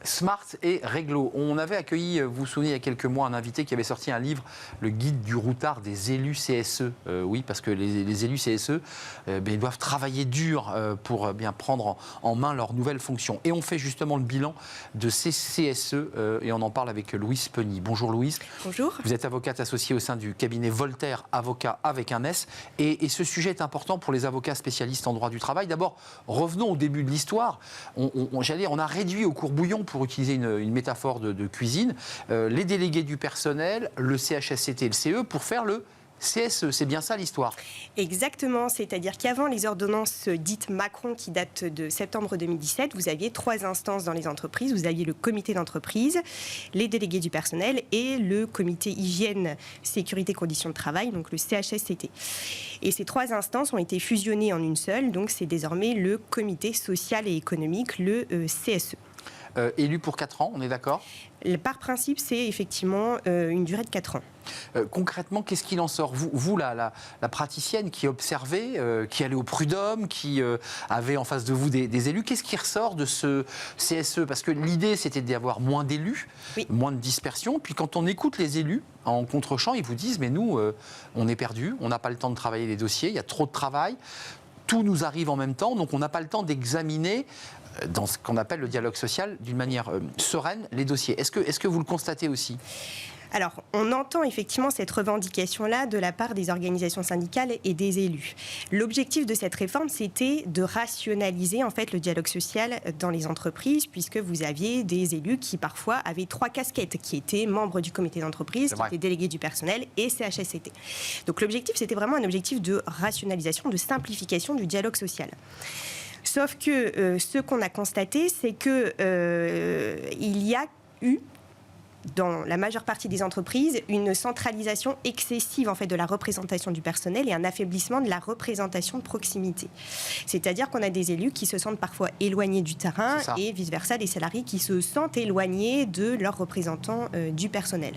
Smart et réglo. On avait accueilli, vous vous souvenez, il y a quelques mois, un invité qui avait sorti un livre, le guide du routard des élus CSE. Oui, parce que les élus CSE, ils doivent travailler dur pour bien prendre en main leurs nouvelles fonctions. Et on fait justement le bilan de ces CSE et on en parle avec Louise Penny. Bonjour Louise. Bonjour. Vous êtes avocate associée au sein du cabinet Voltaire, avocat avec un S. Et ce sujet est important pour les avocats spécialistes en droit du travail. D'abord, revenons au début de l'histoire. On a réduit au courbouillon, pour utiliser une métaphore de cuisine, les délégués du personnel, le CHSCT et le CE pour faire le CSE. C'est bien ça l'histoire? Exactement, c'est-à-dire qu'avant les ordonnances dites Macron qui datent de septembre 2017, vous aviez 3 instances dans les entreprises. Vous aviez le comité d'entreprise, les délégués du personnel et le comité hygiène, sécurité, conditions de travail, donc le CHSCT. Et ces 3 instances ont été fusionnées en une seule, donc c'est désormais le comité social et économique, le CSE. Élu pour 4 ans, on est d'accord? Par principe, c'est effectivement une durée de 4 ans. Concrètement, qu'est-ce qu'il en sort? Vous la praticienne qui observait, qui allait au prud'homme, qui avait en face de vous des élus, qu'est-ce qui ressort de ce CSE? Parce que l'idée, c'était d'y avoir moins d'élus, oui, moins de dispersion. Puis quand on écoute les élus en contre-champ, ils vous disent, mais nous, on est perdus, on n'a pas le temps de travailler les dossiers, il y a trop de travail. Tout nous arrive en même temps, donc on n'a pas le temps d'examiner dans ce qu'on appelle le dialogue social d'une manière sereine les dossiers. Est-ce que vous le constatez aussi? Alors, on entend effectivement cette revendication-là de la part des organisations syndicales et des élus. L'objectif de cette réforme, c'était de rationaliser en fait le dialogue social dans les entreprises, puisque vous aviez des élus qui parfois avaient 3 casquettes, qui étaient membres du comité d'entreprise, qui étaient délégués du personnel et CHSCT. Donc l'objectif, c'était vraiment un objectif de rationalisation, de simplification du dialogue social. Sauf que ce qu'on a constaté, c'est que il y a eu dans la majeure partie des entreprises, une centralisation excessive en fait, de la représentation du personnel et un affaiblissement de la représentation de proximité. C'est-à-dire qu'on a des élus qui se sentent parfois éloignés du terrain et vice-versa, des salariés qui se sentent éloignés de leurs représentants du personnel.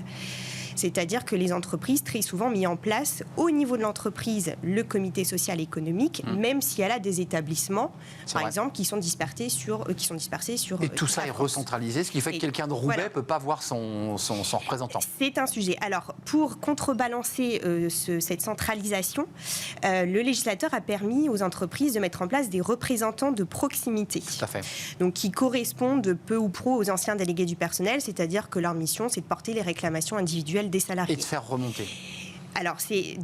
C'est-à-dire que les entreprises, très souvent, mis en place au niveau de l'entreprise le comité social et économique, même si elle a des établissements, par exemple, qui sont dispersés sur. Et tout ça est recentralisé, ce qui fait que quelqu'un de Roubaix ne peut pas voir son représentant. C'est un sujet. Alors, pour contrebalancer cette centralisation, le législateur a permis aux entreprises de mettre en place des représentants de proximité. Tout à fait. Donc, qui correspondent peu ou prou aux anciens délégués du personnel, c'est-à-dire que leur mission, c'est de porter les réclamations individuelles des salariés. Et de faire remonter. Alors, c'est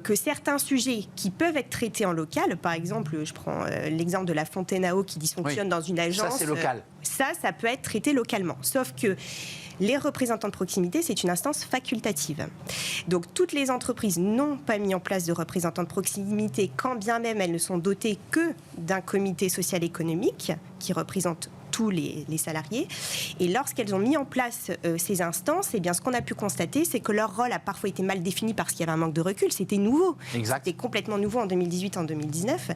que certains sujets qui peuvent être traités en local, par exemple, je prends l'exemple de la fontaine à eau qui dysfonctionne dans une agence. Ça, c'est local. Ça peut être traité localement. Sauf que les représentants de proximité, c'est une instance facultative. Donc, toutes les entreprises n'ont pas mis en place de représentants de proximité, quand bien même elles ne sont dotées que d'un comité social économique qui représente tous les salariés. Et lorsqu'elles ont mis en place ces instances, eh bien, ce qu'on a pu constater, c'est que leur rôle a parfois été mal défini parce qu'il y avait un manque de recul. C'était nouveau. Exact. C'était complètement nouveau en 2018, en 2019.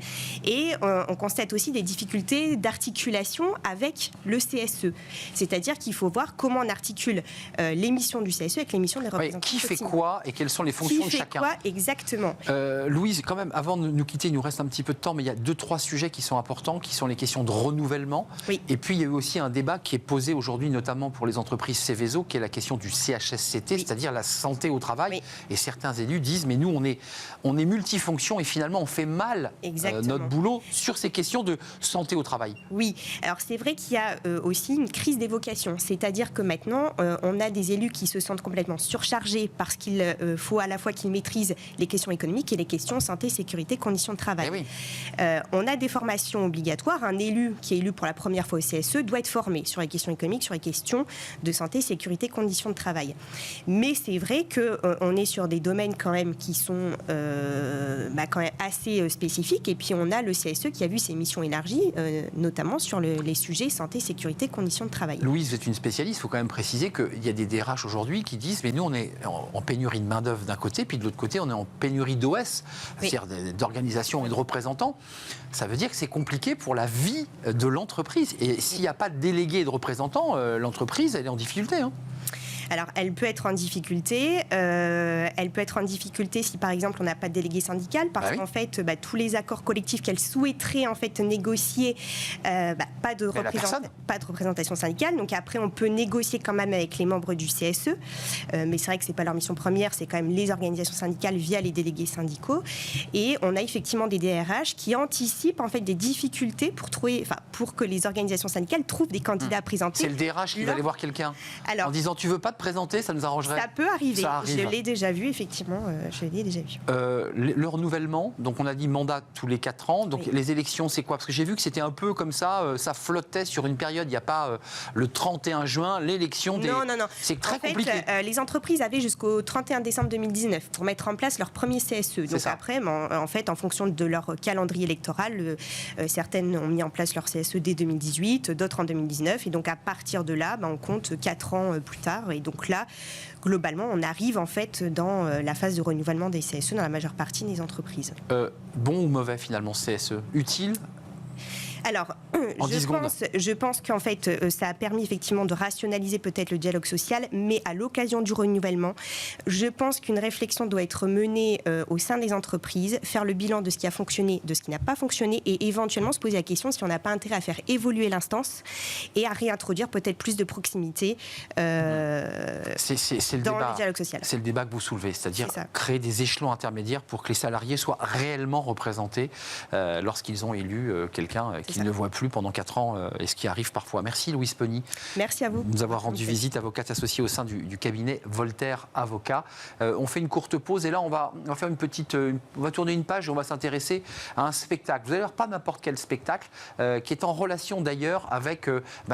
Et on constate aussi des difficultés d'articulation avec le CSE. C'est-à-dire qu'il faut voir comment on articule les missions du CSE avec les missions des représentants. Qui fait quoi et quelles sont les fonctions de chacun? Qui fait quoi exactement? Louise, quand même, avant de nous quitter, il nous reste un petit peu de temps, mais il y a 2-3 sujets qui sont importants, qui sont les questions de renouvellement. Oui. Et puis, il y a eu aussi un débat qui est posé aujourd'hui, notamment pour les entreprises Céveso, qui est la question du CHSCT, c'est-à-dire la santé au travail. Oui. Et certains élus disent, mais nous, on est multifonction et finalement, on fait mal notre boulot sur ces questions de santé au travail. Oui, alors c'est vrai qu'il y a aussi une crise des vocations. C'est-à-dire que maintenant, on a des élus qui se sentent complètement surchargés parce qu'il faut à la fois qu'ils maîtrisent les questions économiques et les questions santé, sécurité, conditions de travail. Oui. On a des formations obligatoires. Un élu qui est élu pour la première fois au CSE doit être formé sur les questions économiques, sur les questions de santé, sécurité, conditions de travail. Mais c'est vrai qu'on est sur des domaines quand même qui sont quand même assez spécifiques. Et puis on a le CSE qui a vu ses missions élargies, notamment sur les sujets santé, sécurité, conditions de travail. Louise, vous êtes une spécialiste. Il faut quand même préciser qu'il y a des DRH aujourd'hui qui disent mais nous on est en pénurie de main-d'œuvre d'un côté, puis de l'autre côté on est en pénurie d'OS, c'est-à-dire d'organisation et de représentants. Ça veut dire que c'est compliqué pour la vie de l'entreprise. Et s'il n'y a pas de délégués et de représentants, l'entreprise, elle est en difficulté. Alors, elle peut être en difficulté. Elle peut être en difficulté si, par exemple, on n'a pas de délégué syndical, parce qu'en fait, tous les accords collectifs qu'elle souhaiterait en fait négocier, pas de représentation syndicale. Donc après, on peut négocier quand même avec les membres du CSE, mais c'est vrai que c'est pas leur mission première, c'est quand même les organisations syndicales via les délégués syndicaux. Et on a effectivement des DRH qui anticipent en fait des difficultés pour que les organisations syndicales trouvent des candidats à présenter. C'est le DRH qui va aller voir quelqu'un en disant tu veux pas te présenter, ça nous arrangerait. Ça peut arriver. Je l'ai déjà vu effectivement. Je l'ai déjà vu. Le renouvellement, donc on a dit mandat tous les 4 ans. Donc les élections, c'est quoi? Parce que j'ai vu que c'était un peu comme ça, ça flottait sur une période. Il n'y a pas le 31 juin, l'élection des... Non. C'est très compliqué. Les entreprises avaient jusqu'au 31 décembre 2019 pour mettre en place leur premier CSE. Donc après, en fait, en fonction de leur calendrier électoral, certaines ont mis en place leur CSE dès 2018, d'autres en 2019. Et donc à partir de là, on compte 4 ans plus tard. Et donc là, globalement, on arrive en fait dans la phase de renouvellement des CSE dans la majeure partie des entreprises. Bon ou mauvais finalement CSE? Utile? Alors, je pense qu'en fait, ça a permis effectivement de rationaliser peut-être le dialogue social, mais à l'occasion du renouvellement, je pense qu'une réflexion doit être menée au sein des entreprises, faire le bilan de ce qui a fonctionné, de ce qui n'a pas fonctionné, et éventuellement se poser la question si on n'a pas intérêt à faire évoluer l'instance et à réintroduire peut-être plus de proximité dans le dialogue social. C'est le débat que vous soulevez, c'est-à-dire créer des échelons intermédiaires pour que les salariés soient réellement représentés lorsqu'ils ont élu quelqu'un qui ne voit plus pendant 4 ans, et ce qui arrive parfois. Merci Louise Pony. Merci à vous. De nous avoir rendu visite, avocate associée au sein du cabinet Voltaire Avocats. On fait une courte pause et là on va faire on va tourner une page et on va s'intéresser à un spectacle. Vous allez voir, pas n'importe quel spectacle, qui est en relation d'ailleurs avec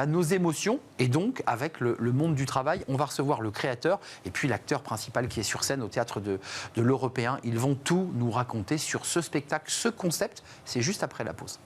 nos émotions et donc avec le monde du travail. On va recevoir le créateur et puis l'acteur principal qui est sur scène au théâtre de l'Européen. Ils vont tout nous raconter sur ce spectacle, ce concept. C'est juste après la pause.